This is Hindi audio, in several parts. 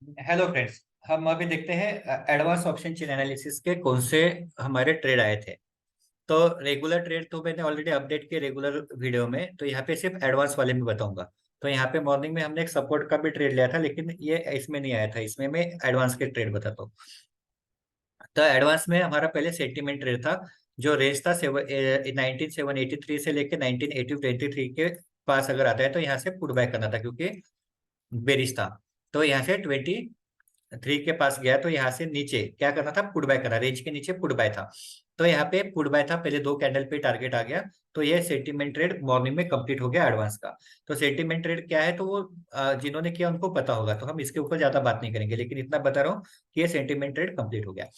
Hello friends. हम अभी देखते हैं एडवांस ऑप्शन चेन एनालिसिस के कौन से हमारे ट्रेड आए थे। तो रेगुलर ट्रेड तो मैंने ऑलरेडी अपडेट किया रेगुलर वीडियो में, तो यहाँ पे सिर्फ एडवांस वाले में बताऊंगा। तो यहाँ पे मॉर्निंग में हमने एक सपोर्ट का भी ट्रेड लिया था, लेकिन ये इसमें नहीं आया था, इसमें मैं एडवांस के ट्रेड बताता हूँ। तो एडवांस में हमारा पहले सेंटीमेंट रेट था, जो रेंज था 19,783 से लेके 19,823 के पास अगर आता है तो यहाँ से पुट बाय करना था, क्योंकि बेरिश था। तो यहाँ से 23 के पास गया, तो यहाँ से नीचे क्या करना था, पुट बाय करना, रेंज के नीचे पुट बाय था। तो यहाँ पे पुट बाय था, पहले दो कैंडल पे टारगेट आ गया। तो ये सेंटीमेंट ट्रेड मॉर्निंग में कंप्लीट हो गया एडवांस का। तो सेंटीमेंट ट्रेड क्या है, तो वो जिन्होंने किया उनको पता होगा, तो हम इसके ऊपर ज्यादा बात नहीं करेंगे, लेकिन इतना बता रहा हूँ कि ये सेंटीमेंट ट्रेड कंप्लीट हो गया।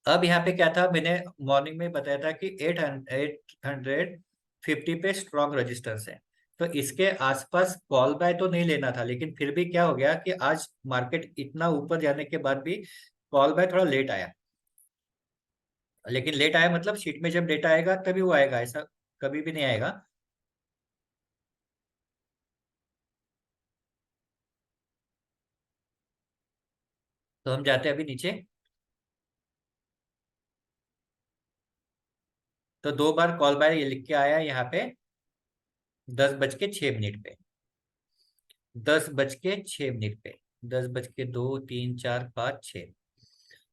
अब यहाँ पे क्या था, मैंने मॉर्निंग में बताया था कि 850 पे स्ट्रॉन्ग रजिस्टर्स है। तो इसके आसपास कॉल बाय तो नहीं लेना था, लेकिन फिर भी क्या हो गया कि आज मार्केट इतना ऊपर जाने के बाद भी कॉल बाय थोड़ा लेट आया। लेकिन लेट आया मतलब शीट में जब डेटा आएगा तभी वो आएगा, ऐसा कभी भी नहीं आएगा। तो हम जाते हैं अभी नीचे। तो दो बार कॉल बाय ये लिख के आया यहाँ पे 10:06 पे, 10:06 पे, 10:02, 3, 4, 5, 6,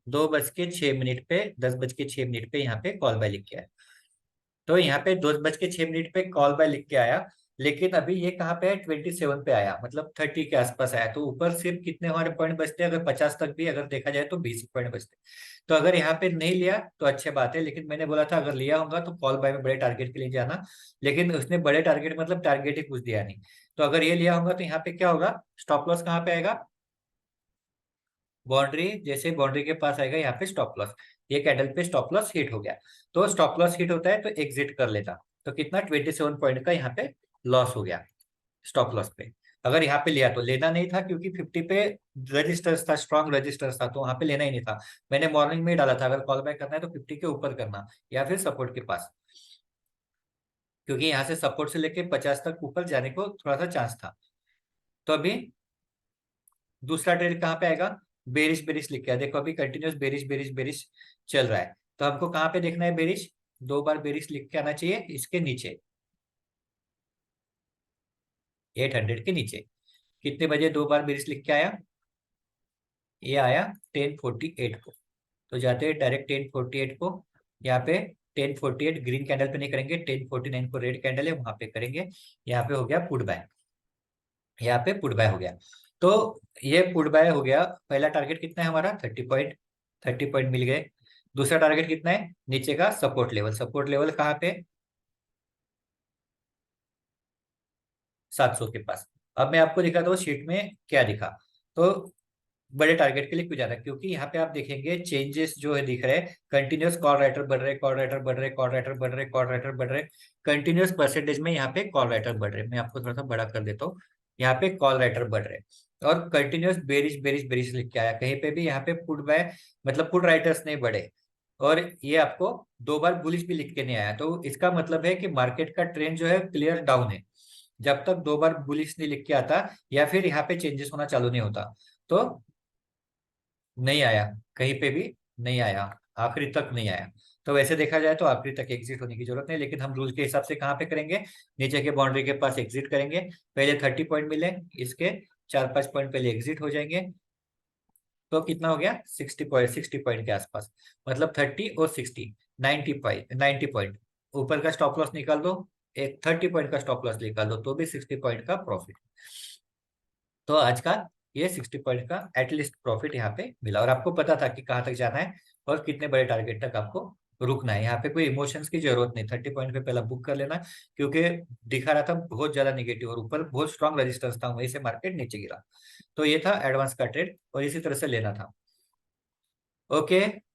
2:06 पे, 10:06 पे यहाँ पे कॉल बाय लिख के आया। तो यहाँ पे 2:06 पे कॉल बाय लिख के आया, लेकिन अभी ये कहाँ पे है, 27 पे आया, मतलब 30 के आसपास आया। तो ऊपर सिर्फ कितने हमारे पॉइंट बचते हैं, अगर 50 तक भी अगर देखा जाए तो 20 पॉइंट बचते हैं। तो अगर यहाँ पे नहीं लिया तो अच्छी बात है, लेकिन मैंने बोला था अगर लिया होगा तो कॉल बाय में बड़े टारगेट के लिए जाना। लेकिन उसने बड़े टारगेट मतलब टारगेट ही कुछ दिया नहीं। तो अगर ये लिया होगा तो यहाँ पे क्या होगा, स्टॉप लॉस कहाँ पे आएगा, बाउंड्री, जैसे बाउंड्री के पास आएगा यहाँ पे स्टॉप लॉस। ये कैंडल पे स्टॉप लॉस हिट हो गया। तो स्टॉप लॉस हिट होता है तो एग्जिट कर लेता। तो कितना, 27 पॉइंट का यहाँ पे लॉस हो गया स्टॉप लॉस पे। अगर यहाँ पे लिया तो लेना नहीं था, क्योंकि 50 पे रजिस्टर्स था, स्ट्रॉन्ग रजिस्टर्स था, तो वहां पे लेना ही नहीं था। मैंने मॉर्निंग में ही डाला था अगर कॉल बैक करना है तो 50 के ऊपर करना, या फिर सपोर्ट के पास, क्योंकि यहाँ से सपोर्ट से लेके 50 तक ऊपर जाने को थोड़ा सा चांस था। तो अभी दूसरा ट्रेड कहाँ पे आएगा, बेरिश बेरिश लिख के आया। देखो अभी कंटिन्यूस बेरिश बेरिश बेरिश चल रहा है। तो हमको कहाँ पे देखना है बेरिश, दो बार बेरिश लिख के आना चाहिए इसके नीचे, 800 के नीचे। कितने बजे दो बार बेरिश लिख के आया, ये आया 10:48 को। तो जाते हैं डायरेक्ट 10:48 को। यहाँ पे 10:48 ग्रीन कैंडल पे नहीं करेंगे, 10:49 को रेड कैंडल है वहां पे करेंगे। यहाँ पे हो गया पुट बाय, यहाँ पे पुट बाय हो गया। तो ये पुट बाय हो गया। पहला टारगेट कितना है हमारा, 30 पॉइंट, 30 पॉइंट मिल गए। दूसरा टारगेट कितना है, नीचे का सपोर्ट लेवल, सपोर्ट लेवल कहाँ पे, 700 के पास। अब मैं आपको दिखाता हूँ शीट में क्या दिखा। तो बड़े टारगेट के लिए क्यों जा रहा है, क्योंकि यहाँ पे आप देखेंगे चेंजेस जो है दिख रहे हैं, कंटिन्यूस कॉल राइटर बढ़ रहे, कॉल राइटर बढ़ रहे, कॉल राइटर बढ़ रहे, कॉल राइटर बढ़ रहे, कंटिन्यूस परसेंटेज में यहाँ पे कॉल राइटर बढ़ रहे। मैं आपको थोड़ा सा बड़ा कर देता हूँ। यहाँ पे कॉल राइटर बढ़ रहे और कंटिन्यूस बेरिश बेरिश बेरिश लिख के आया, कहीं पे भी यहाँ पे पुट बाय मतलब पुट राइटर्स नहीं बढ़े। और ये आपको दो बार बुलिश भी लिख के नहीं आया, तो इसका मतलब है कि मार्केट का ट्रेंड जो है क्लियर डाउन है। जब तक दो बार बुलिश नहीं लिख के आता या फिर यहाँ पे चेंजेस होना चालू नहीं होता, तो नहीं आया, कहीं पे भी नहीं आया, आखिरी तक नहीं आया। तो वैसे देखा जाए तो आखिरी तक एग्जिट होने की जरूरत नहीं, लेकिन हम रूल के हिसाब से कहाँ पे करेंगे, नीचे के बाउंड्री के पास एग्जिट करेंगे। पहले 30 पॉइंट मिले, इसके 4-5 पॉइंट पहले एग्जिट हो जाएंगे। तो कितना हो गया, 60 पॉइंट, 60 पॉइंट के आसपास, मतलब 30 और 60, 90 पॉइंट, 90 पॉइंट। ऊपर का स्टॉप लॉस निकाल दो, एक 30 पॉइंट का स्टॉप लॉस निकाल दो, तो भी 60 पॉइंट का प्रॉफिट। तो आज का ये 60 पॉइंट का एटलीस्ट प्रॉफिट यहाँ पे मिला, और आपको पता था कि कहाँ तक जाना है और कितने बड़े टारगेट तक आपको रुकना है। यहाँ पे कोई इमोशंस की जरूरत नहीं, 30 पॉइंट पे पहला बुक कर लेना, क्योंकि दिखा रहा था बहुत ज्यादा निगेटिव और ऊपर बहुत स्ट्रॉन्ग रेजिस्टेंस था, वहीं से मार्केट नीचे गिरा। तो ये था एडवांस का ट्रेड और इसी तरह से लेना था। ओके।